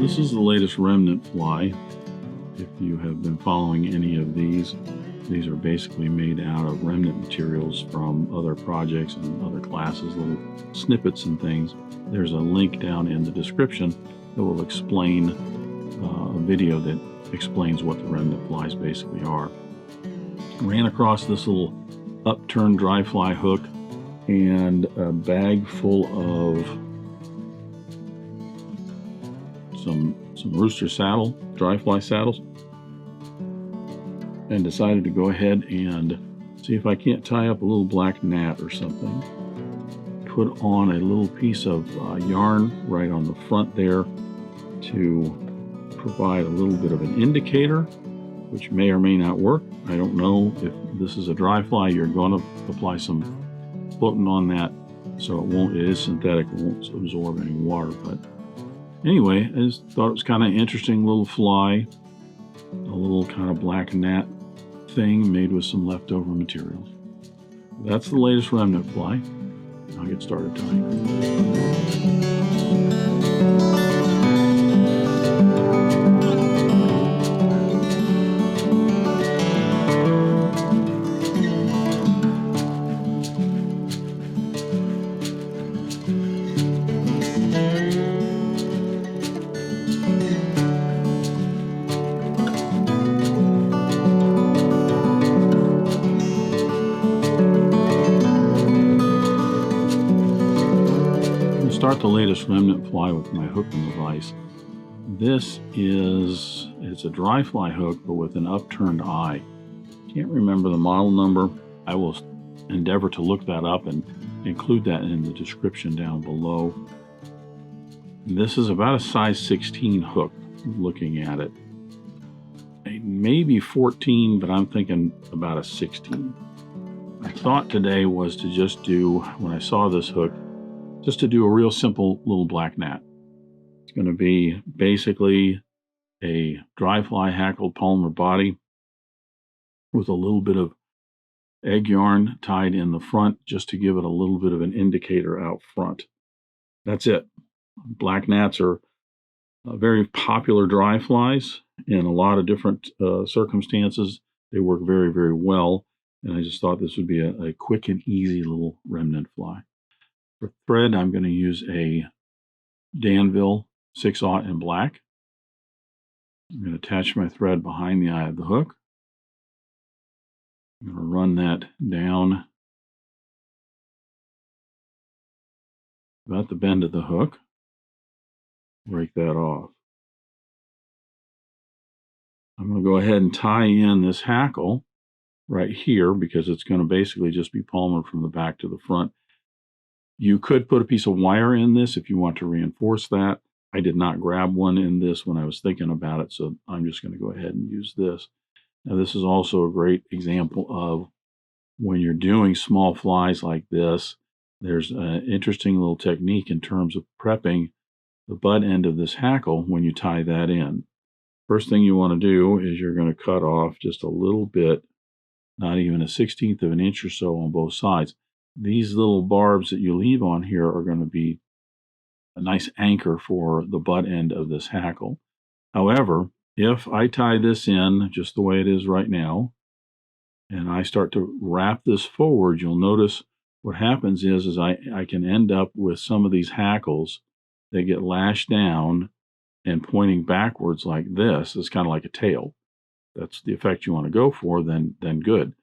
This is the latest Remnant Fly. If you have been following any of these are basically made out of remnant materials from other projects and other classes, little snippets and things. There's a link down in the description that will explain a video that explains what the Remnant Flies basically are. Ran across this little upturned dry fly hook and a bag full of some Rooster saddle, dry fly saddles, and decided to go ahead and see if I can't tie up a little black gnat or something. Put on a little piece of yarn right on the front there to provide a little bit of an indicator, which may or may not work. I don't know if this is a dry fly. You're going to apply some floating on that so it is synthetic, it won't absorb any water. But anyway, I just thought it was kind of interesting little fly, a little kind of black gnat thing made with some leftover materials. That's the latest Remnant Fly. I'll get started tying. Start the latest Remnant Fly with my hooking device. It's a dry fly hook, but with an upturned eye. Can't remember the model number. I will endeavor to look that up and include that in the description down below. This is about a size 16 hook, looking at it. Maybe 14, but I'm thinking about a 16. My thought today was to just do, when I saw this hook, just to do a real simple little black gnat. It's going to be basically a dry fly hackled polymer body with a little bit of egg yarn tied in the front just to give it a little bit of an indicator out front. That's it. Black gnats are very popular dry flies in a lot of different circumstances. They work very, very well, and I just thought this would be a quick and easy little remnant fly. For thread, I'm going to use a Danville 6/0 in black. I'm going to attach my thread behind the eye of the hook. I'm going to run that down about the bend of the hook. Break that off. I'm going to go ahead and tie in this hackle right here because it's going to basically just be polymer from the back to the front. You could put a piece of wire in this if you want to reinforce that. I did not grab one in this when I was thinking about it, so I'm just going to go ahead and use this. Now, this is also a great example of when you're doing small flies like this, there's an interesting little technique in terms of prepping the butt end of this hackle when you tie that in. First thing you want to do is you're going to cut off just a little bit, not even a 1/16 of an inch or so on both sides. These little barbs that you leave on here are going to be a nice anchor for the butt end of this hackle. However, if I tie this in just the way it is right now, and I start to wrap this forward, you'll notice what happens is I can end up with some of these hackles that get lashed down and pointing backwards like this. It's kind of like a tail. That's the effect you want to go for, then good.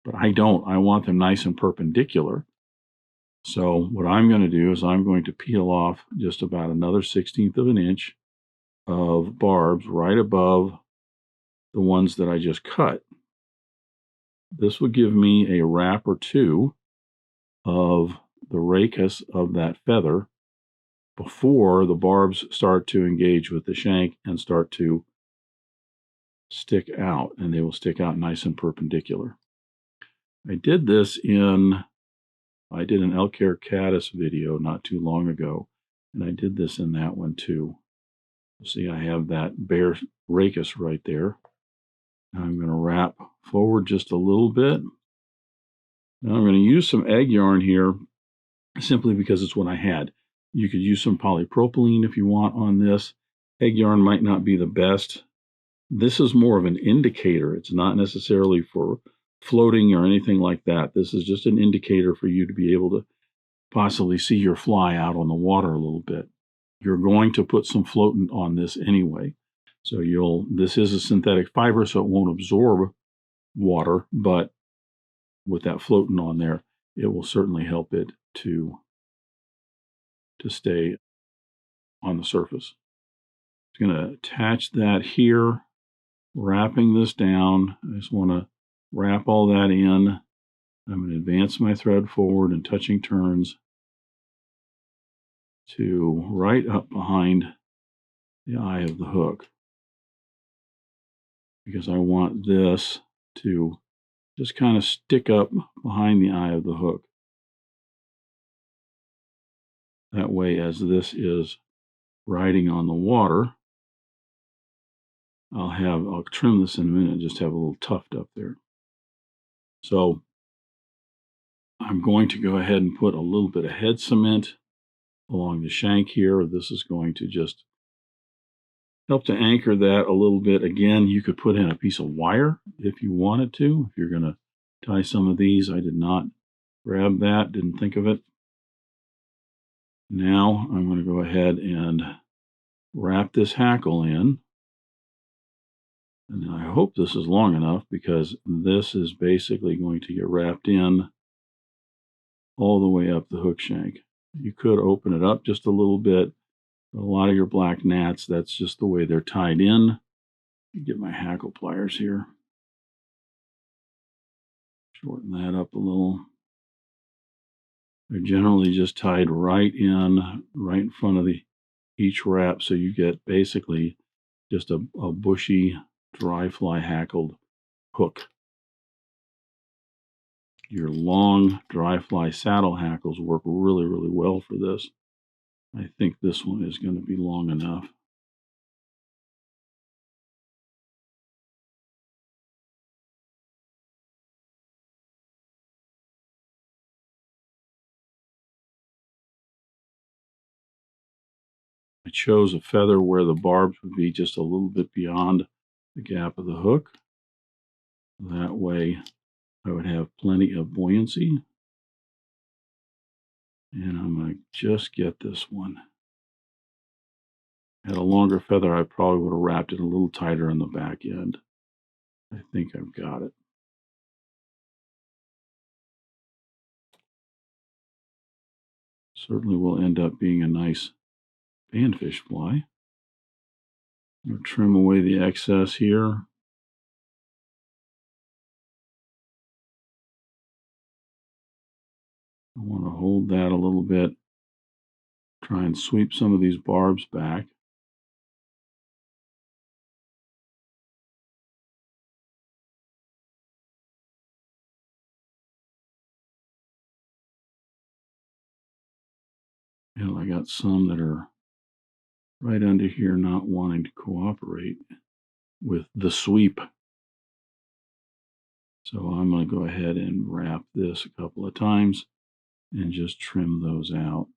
But I don't. I want them nice and perpendicular. So what I'm going to do is I'm going to peel off just about another 1/16 of an inch of barbs right above the ones that I just cut. This will give me a wrap or two of the rachis of that feather before the barbs start to engage with the shank and start to stick out, and they will stick out nice and perpendicular. I did an elk hair caddis video not too long ago, and I did this in that one too. See, I have that bare rachis right there. Now I'm going to wrap forward just a little bit. Now I'm going to use some egg yarn here simply because it's what I had. You could use some polypropylene if you want on this. Egg yarn might not be the best. This is more of an indicator. It's not necessarily for floating or anything like that. This is just an indicator for you to be able to possibly see your fly out on the water a little bit. You're going to put some floatant on this anyway. So this is a synthetic fiber, so it won't absorb water, but with that floatant on there, it will certainly help it to stay on the surface. I'm going to attach that here, wrapping this down. I just want to wrap all that in. I'm going to advance my thread forward and touching turns to right up behind the eye of the hook, because I want this to just kind of stick up behind the eye of the hook. That way, as this is riding on the water, I'll trim this in a minute and just have a little tuft up there. So I'm going to go ahead and put a little bit of head cement along the shank here. This is going to just help to anchor that a little bit. Again, you could put in a piece of wire if you wanted to. If you're going to tie some of these, I did not grab that, didn't think of it. Now I'm going to go ahead and wrap this hackle in. And I hope this is long enough, because this is basically going to get wrapped in all the way up the hook shank. You could open it up just a little bit. But a lot of your black gnats, that's just the way they're tied in. Get my hackle pliers here. Shorten that up a little. They're generally just tied right in front of each wrap, so you get basically just a bushy, dry fly hackled hook. Your long dry fly saddle hackles work really, really well for this. I think this one is going to be long enough. I chose a feather where the barbs would be just a little bit beyond the gap of the hook. That way I would have plenty of buoyancy. And I'm going to just get this one. Had a longer feather, I probably would have wrapped it a little tighter on the back end. I think I've got it. Certainly will end up being a nice panfish fly. I'm going to trim away the excess here. I want to hold that a little bit. Try and sweep some of these barbs back. And I got some that are right under here not wanting to cooperate with the sweep. So I'm going to go ahead and wrap this a couple of times and just trim those out.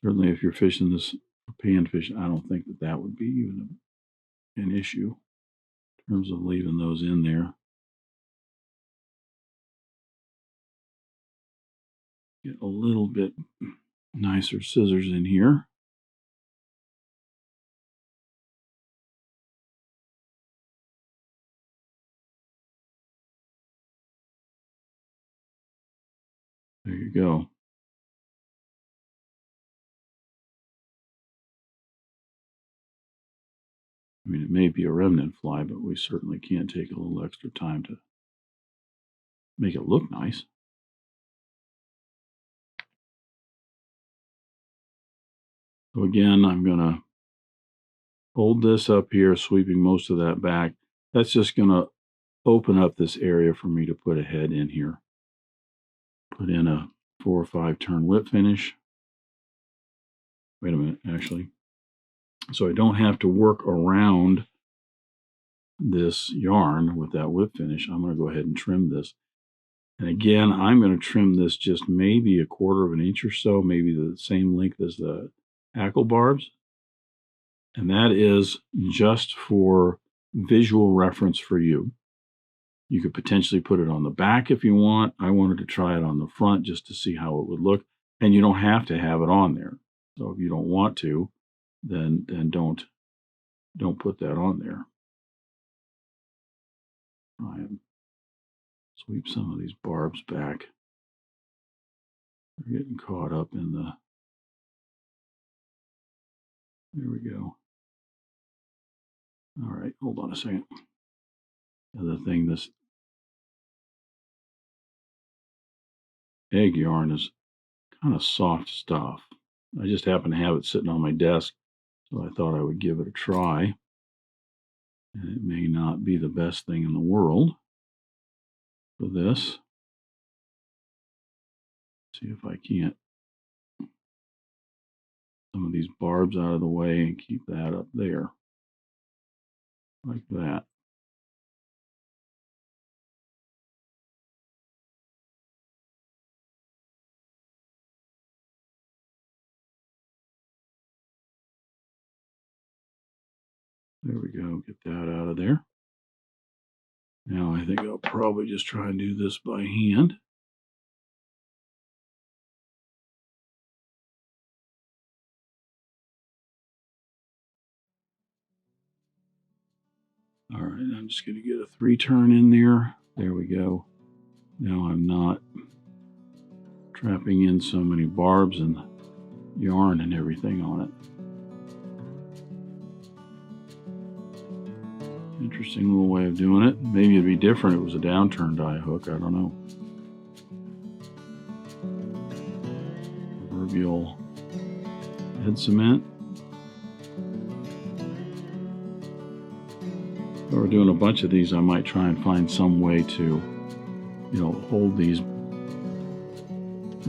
Certainly if you're fishing this for panfish, I don't think that would be even an issue in terms of leaving those in there. Get a little bit nicer scissors in here. There you go. I mean, it may be a remnant fly, but we certainly can't take a little extra time to make it look nice. So again, I'm going to hold this up here, sweeping most of that back. That's just going to open up this area for me to put a head in here. Put in a 4 or 5 turn whip finish. Wait a minute, actually. So I don't have to work around this yarn with that whip finish. I'm going to go ahead and trim this. And again, I'm going to trim this just maybe 1/4 of an inch or so, maybe the same length as the hackle barbs. And that is just for visual reference for you. You could potentially put it on the back if you want. I wanted to try it on the front just to see how it would look. And you don't have to have it on there. So if you don't want to, then don't put that on there. Try and sweep some of these barbs back. They're getting caught up in the... There we go. All right, hold on a second. The other thing, this egg yarn is kind of soft stuff. I just happen to have it sitting on my desk, so I thought I would give it a try. And it may not be the best thing in the world for this. See if I can't some of these barbs out of the way and keep that up there like that. There we go, get that out of there. Now I think I'll probably just try and do this by hand. All right, I'm just going to get a 3-turn in there. There we go. Now I'm not trapping in so many barbs and yarn and everything on it. Interesting little way of doing it. Maybe it'd be different if it was a downturned eye hook. I don't know. Proverbial head cement. If I were doing a bunch of these, I might try and find some way to, hold these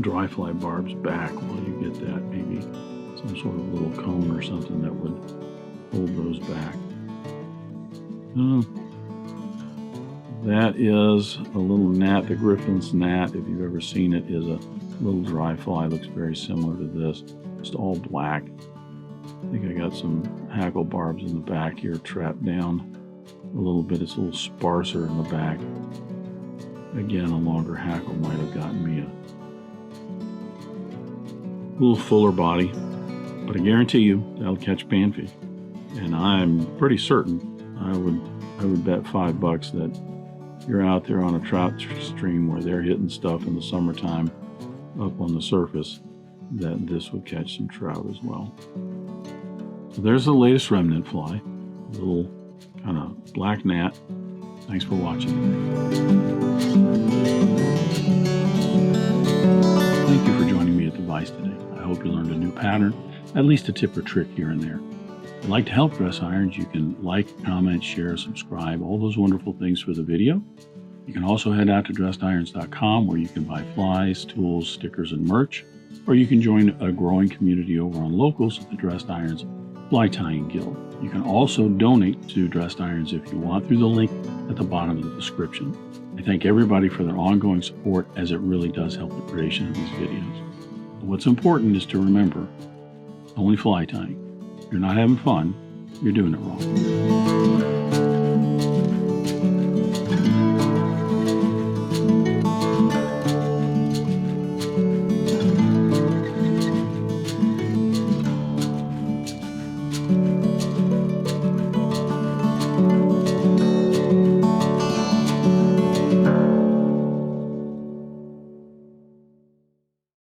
dry fly barbs back while you get that. Maybe some sort of little cone or something that would hold those back. That is a little gnat. The Griffin's gnat, if you've ever seen it, is a little dry fly. Looks very similar to this, just all black. I think I got some hackle barbs in the back here trapped down a little bit. It's a little sparser in the back. Again, a longer hackle might have gotten me a little fuller body, but I guarantee you that'll catch panfish. And I'm pretty certain I would bet $5 that you're out there on a trout stream where they're hitting stuff in the summertime up on the surface, that this would catch some trout as well. So there's the latest Remnant Fly, a little kind of black gnat. Thanks for watching. Thank you for joining me at the Vise today. I hope you learned a new pattern, at least a tip or trick here and there. If you'd like to help Dress Irons, you can like, comment, share, subscribe, all those wonderful things for the video. You can also head out to dressedirons.com where you can buy flies, tools, stickers, and merch, or you can join a growing community over on Locals at the Dressed Irons Fly Tying Guild. You can also donate to Dressed Irons if you want through the link at the bottom of the description. I thank everybody for their ongoing support, as it really does help the creation of these videos. But what's important is to remember, only fly tying. If you're not having fun, you're doing it wrong.